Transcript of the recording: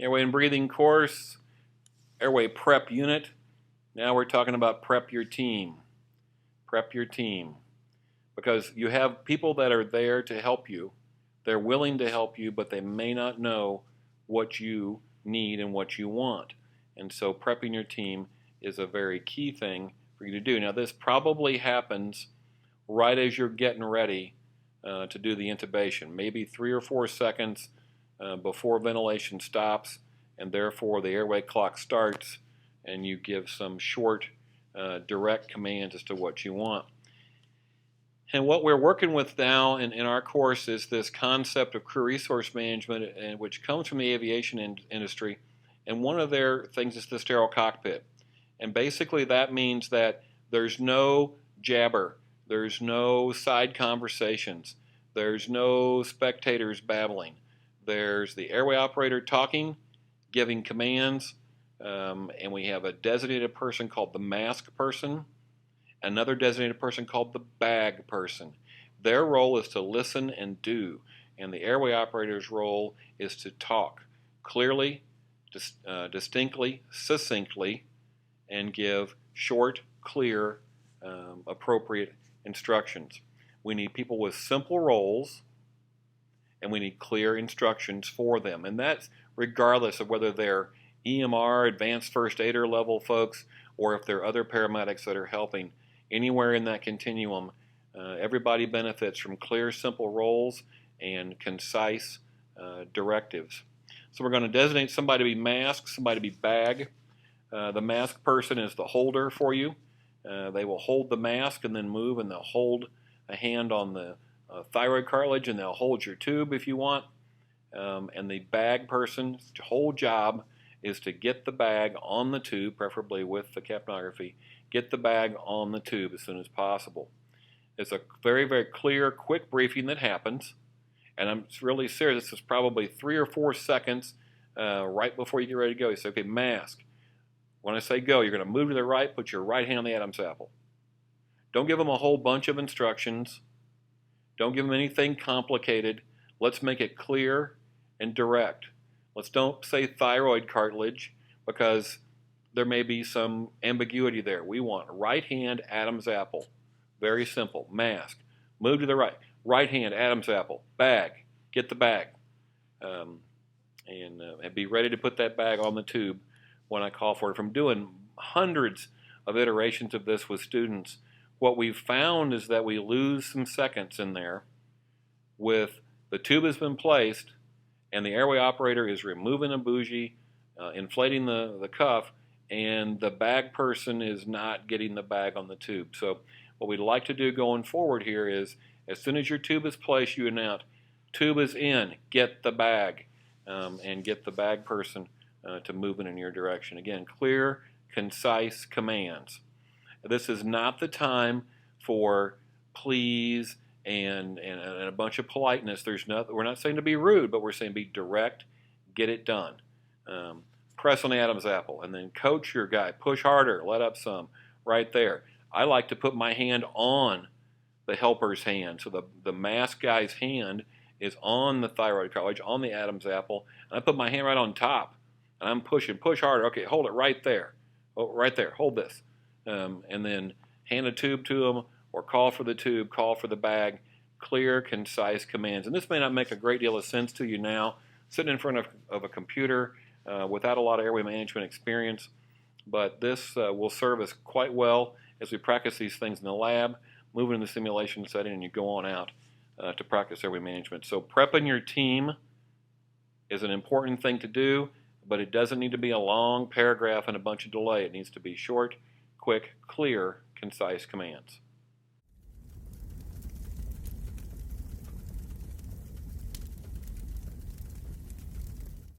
Airway and breathing course, airway prep unit. Now we're talking about prep your team. Prep your team. Because you have people that are there to help you. They're willing to help you, but they may not know what you need and what you want. And so prepping your team is a very key thing for you to do. Now this probably happens right as you're getting ready to do the intubation, maybe 3 or 4 seconds before ventilation stops, and therefore the airway clock starts, and you give some short, direct commands as to what you want. And what we're working with now in our course is this concept of crew resource management, and which comes from the aviation industry. And one of their things is the sterile cockpit. And basically that means that there's no jabber, there's no side conversations, there's no spectators babbling. There's the airway operator talking, giving commands, and we have a designated person called the mask person, another designated person called the bag person. Their role is to listen and do, and the airway operator's role is to talk clearly, distinctly, succinctly, and give short, clear, appropriate instructions. We need people with simple roles, and we need clear instructions for them. And that's regardless of whether they're EMR, advanced first aider level folks, or if they're other paramedics that are helping. Anywhere in that continuum, everybody benefits from clear, simple roles and concise directives. So we're going to designate somebody to be mask, somebody to be bag. The mask person is the holder for you. They will hold the mask and then move, and they'll hold a hand on the thyroid cartilage, and they'll hold your tube if you want. And the bag person's whole job is to get the bag on the tube, preferably with the capnography, get the bag on the tube as soon as possible. It's a very, very clear, quick briefing that happens, and I'm really serious. This is probably 3 or 4 seconds right before you get ready to go. You say, okay, mask. When I say go, you're going to move to the right, put your right hand on the Adam's apple. Don't give them a whole bunch of instructions. Don't give them anything complicated. Let's make it clear and direct. Let's don't say thyroid cartilage, because there may be some ambiguity there. We want right hand Adam's apple. Very simple. Mask. Move to the right. Right hand Adam's apple. Bag. Get the bag. And be ready to put that bag on the tube when I call for it. From doing hundreds of iterations of this with students, what we've found is that we lose some seconds in there with the tube has been placed and the airway operator is removing a bougie, inflating the cuff, and the bag person is not getting the bag on the tube. So what we'd like to do going forward here is, as soon as your tube is placed, you announce, tube is in, get the bag, and get the bag person to move in your direction. Again, clear, concise commands. This is not the time for please and a bunch of politeness. We're not saying to be rude, but we're saying be direct, get it done. Press on the Adam's apple, and then coach your guy. Push harder, let up some, right there. I like to put my hand on the helper's hand. So the mask guy's hand is on the thyroid cartilage, on the Adam's apple, and I put my hand right on top, and I'm pushing, push harder. Okay, hold it right there. Oh, right there, hold this. And then hand a tube to them, or call for the tube, call for the bag. Clear, concise commands. And this may not make a great deal of sense to you now, sitting in front of a computer without a lot of airway management experience, but this will serve us quite well as we practice these things in the lab, move into the simulation setting, and you go on out to practice airway management. So prepping your team is an important thing to do, but it doesn't need to be a long paragraph and a bunch of delay. It needs to be short, quick, clear, concise commands.